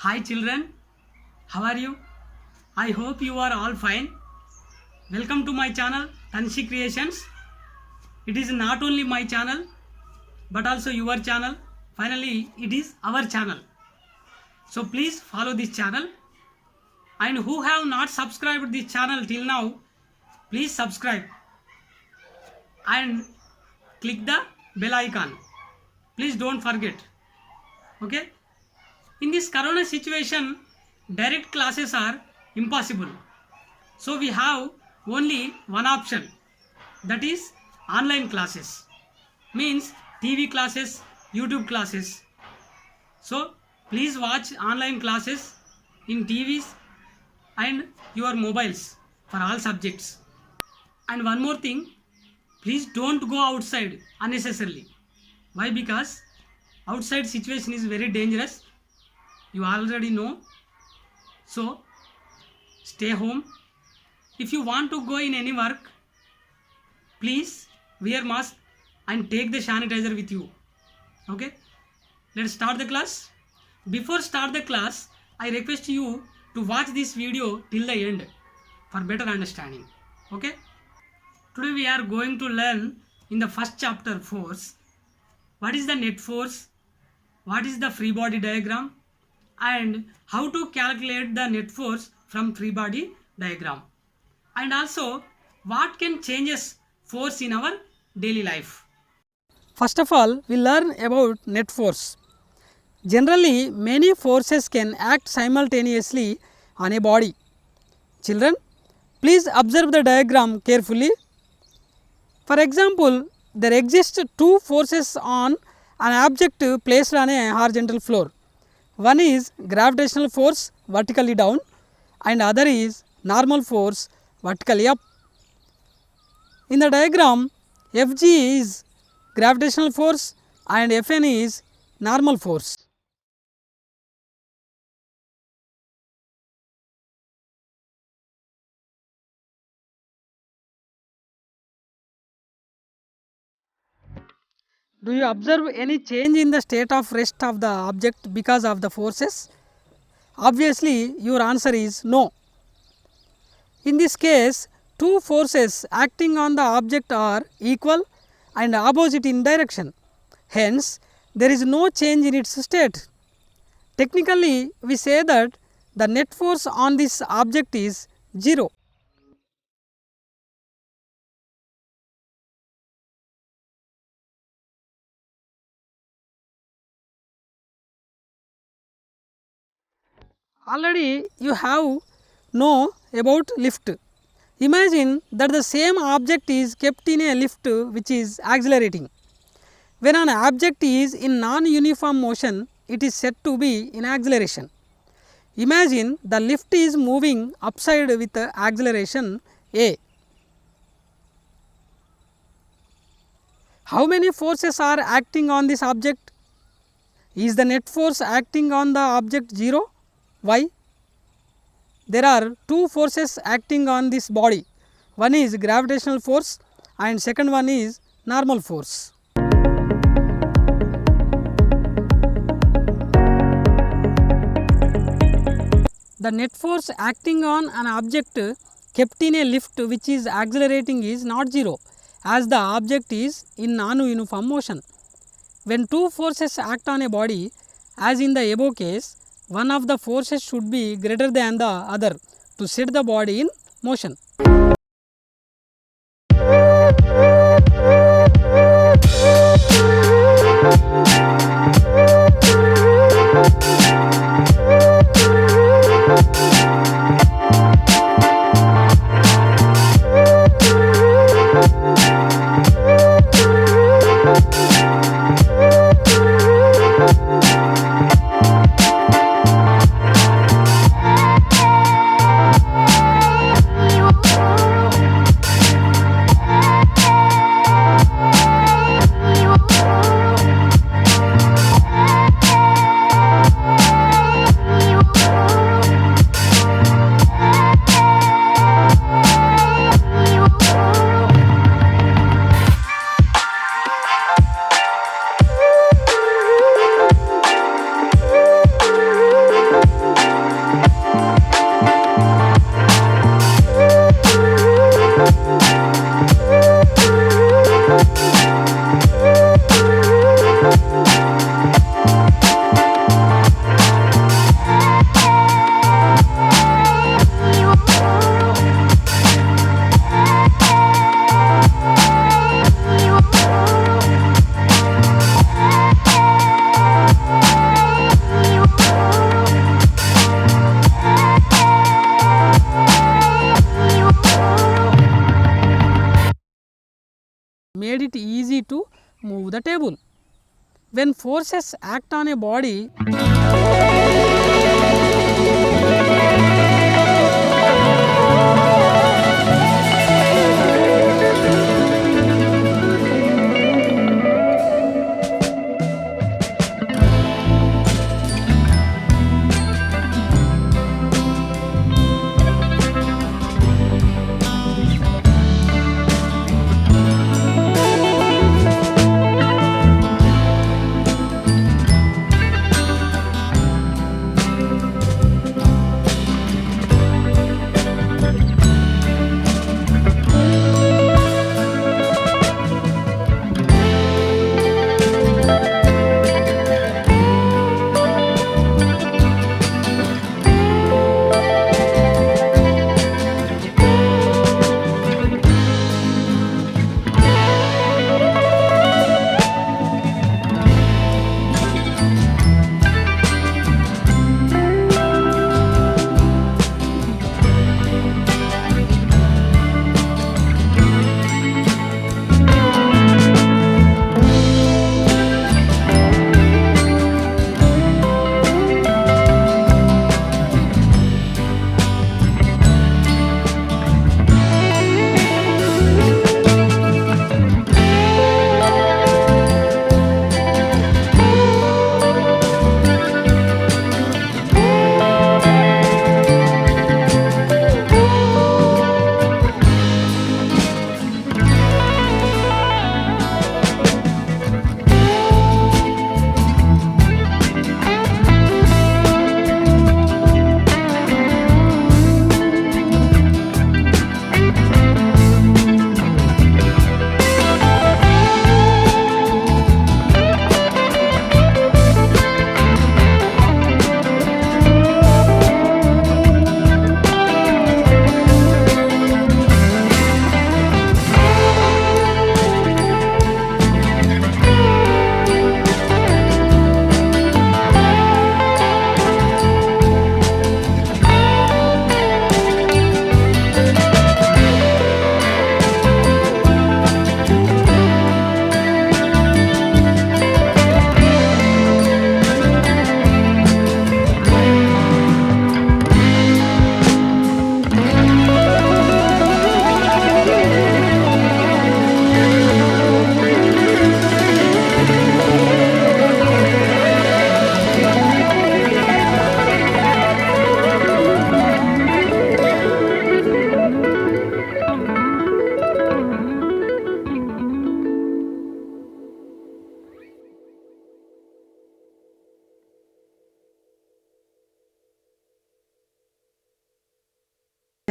Hi children, how are you? I hope you are all fine. Welcome to my channel Tanshi Creations. It is not only my channel but also your channel. Finally, it is our channel. So please follow this channel, and who have not subscribed this channel till now, please subscribe and click the bell icon. Please don't forget. Okay? In this corona situation, direct classes are impossible. So we have only one option, that is online classes. Means TV classes, YouTube classes. So please watch online classes in TVs and your mobiles for all subjects. And one more thing, please don't go outside unnecessarily. Why? Because outside situation is very dangerous. You already know. So stay home. If you want to go in any work, please wear mask and take the sanitizer with you. Okay, let's start the class. Before start the class, I request you to watch this video till the end for better understanding. Okay, today we are going to learn in the first chapter force. What is the net force? What is the free body diagram? And how to calculate the net force from free body diagram. And also what can changes force in our daily life. First of all, we learn about net force. Generally, many forces can act simultaneously on a body. Children, please observe the diagram carefully. For example, there exist two forces on an object placed on a horizontal floor. One is gravitational force vertically down and other is normal force vertically up. In the diagram, Fg is gravitational force and Fn is normal force. Do you observe any change in the state of rest of the object because of the forces? Obviously, your answer is no. In this case, two forces acting on the object are equal and opposite in direction. Hence, there is no change in its state. Technically, we say that the net force on this object is 0. Already you have know about lift. Imagine that the same object is kept in a lift which is accelerating. When an object is in non-uniform motion, it is said to be in acceleration. Imagine the lift is moving upside with acceleration a. How many forces are acting on this object? Is the net force acting on the object 0? Why? There are two forces acting on this body. One is gravitational force and second one is normal force. The net force acting on an object kept in a lift which is accelerating is not 0, as the object is in non-uniform motion. When two forces act on a body, as in the above case, one of the forces should be greater than the other to set the body in motion. made it easy to move the table. When forces act on a body,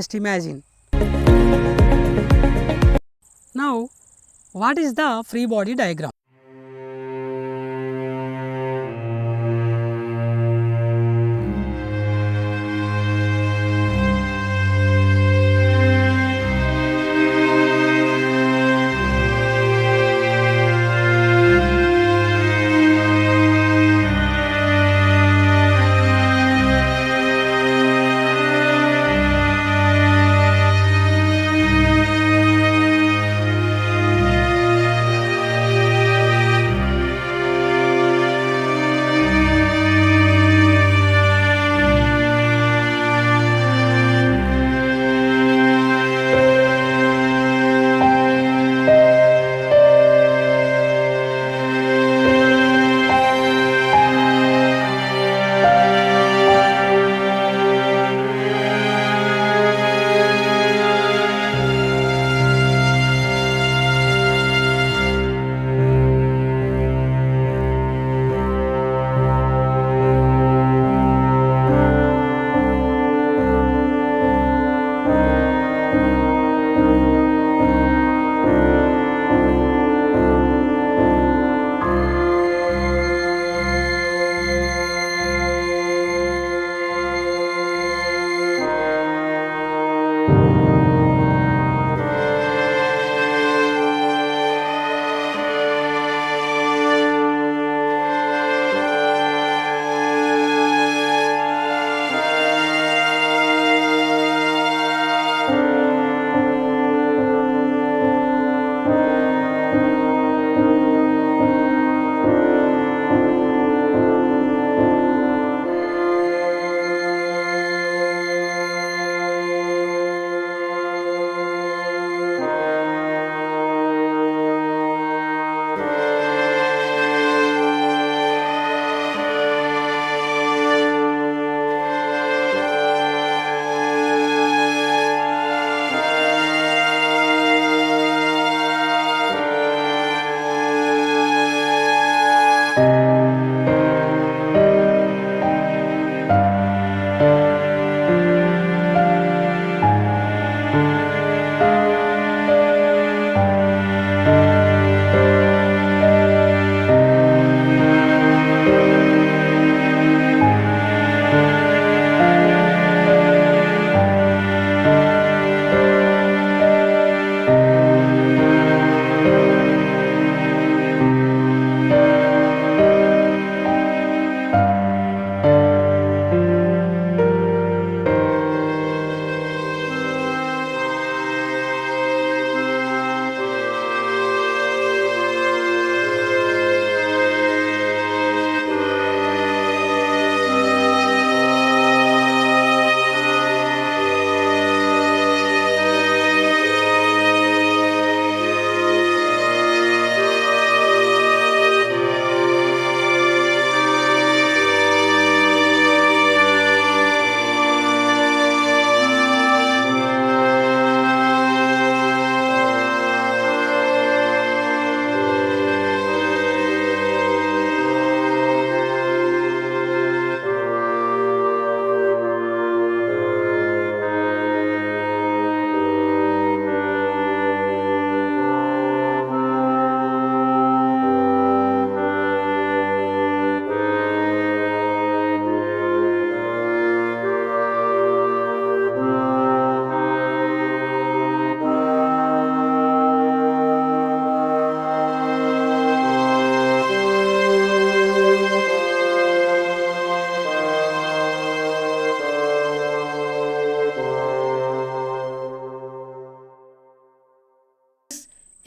just imagine. Now, what is the free body diagram?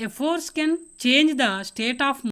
A force can change the state of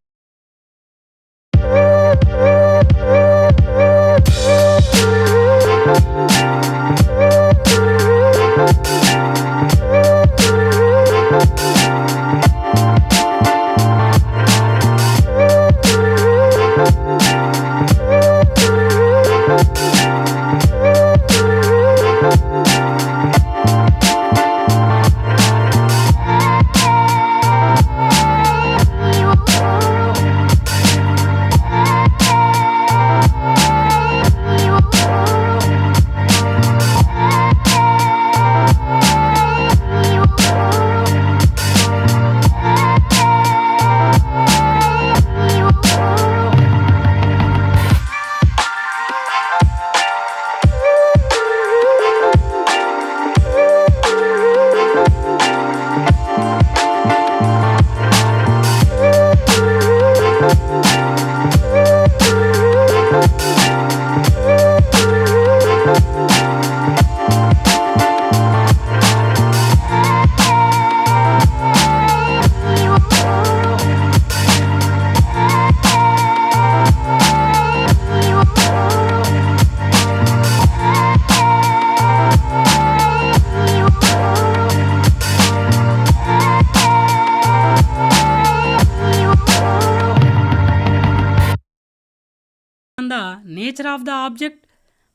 on the nature of the object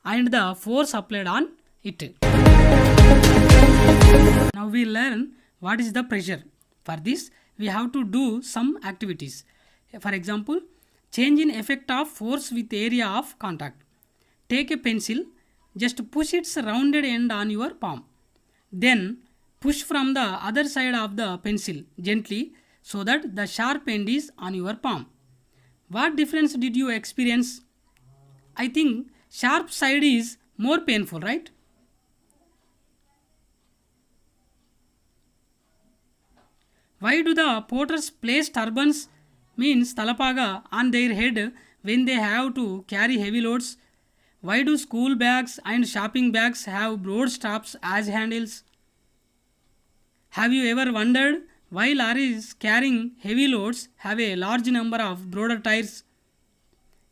and the force applied on it. Now we learn what is the pressure. For this we have to do some activities. For example, change in effect of force with area of contact. Take a pencil, just push its rounded end on your palm. Then push from the other side of the pencil gently so that the sharp end is on your palm. What difference did you experience? I think sharp side is more painful, right? Why do the porters place turbans, means talapaga, on their head when they have to carry heavy loads? Why do school bags and shopping bags have broad straps as handles? Have you ever wondered why lorries carrying heavy loads have a large number of broader tires?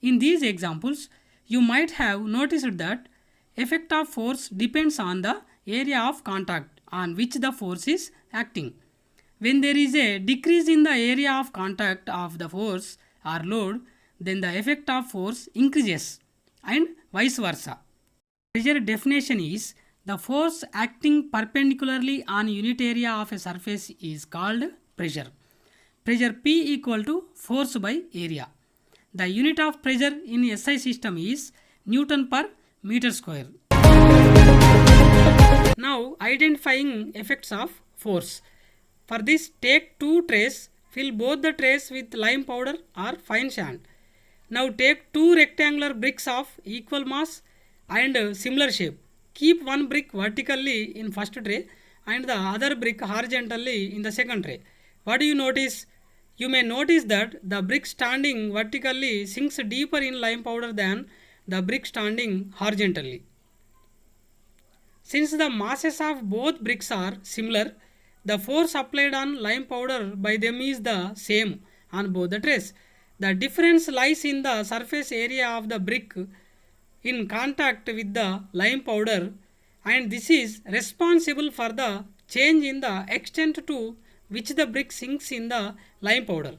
In these examples, you might have noticed that effect of force depends on the area of contact on which the force is acting. When there is a decrease in the area of contact of the force or load, then the effect of force increases and vice versa. Pressure definition is the force acting perpendicularly on unit area of a surface is called pressure. Pressure P equal to force by area. The unit of pressure in SI system is Newton per meter square. Now identifying effects of force. For this, take two trays, fill both the trays with lime powder or fine sand. Now take two rectangular bricks of equal mass and similar shape. Keep one brick vertically in first tray and the other brick horizontally in the second tray. What do you notice? You may notice that the brick standing vertically sinks deeper in lime powder than the brick standing horizontally. Since the masses of both bricks are similar, the force applied on lime powder by them is the same on both the trays. The difference lies in the surface area of the brick in contact with the lime powder, and this is responsible for the change in the extent to which the brick sinks in the lime powder.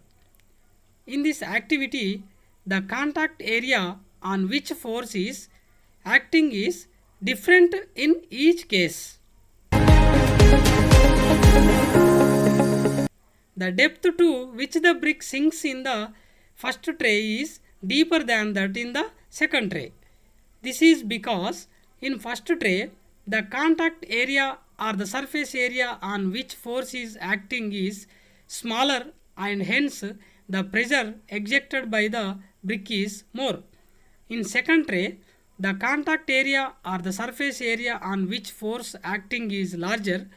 In this activity, the contact area on which force is acting is different in each case. The depth to which the brick sinks in the first tray is deeper than that in the second tray. This is because in first tray, the contact area or the surface area on which force is acting is smaller, and hence the pressure exerted by the brick is more. In second tray, the contact area or the surface area on which force acting is larger,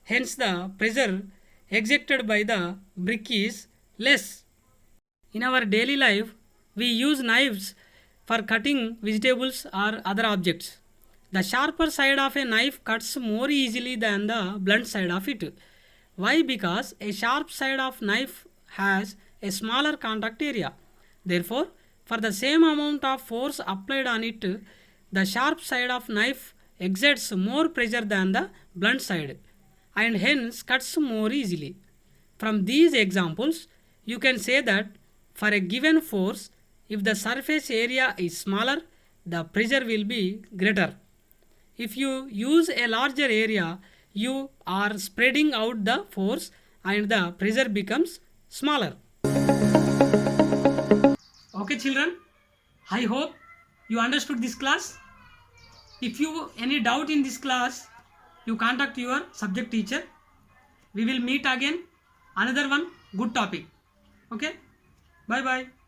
hence the pressure exerted by the brick is less. In our daily life, we use knives for cutting vegetables or other objects. The sharper side of a knife cuts more easily than the blunt side of it. Why? Because a sharp side of knife has a smaller contact area. Therefore, for the same amount of force applied on it, the sharp side of knife exerts more pressure than the blunt side and hence cuts more easily. From these examples, you can say that for a given force, if the surface area is smaller, the pressure will be greater. If you use a larger area, you are spreading out the force and the pressure becomes smaller. Okay children, I hope you understood this class. If you any doubt in this class, you contact your subject teacher. We will meet again another one good topic. Okay, bye bye.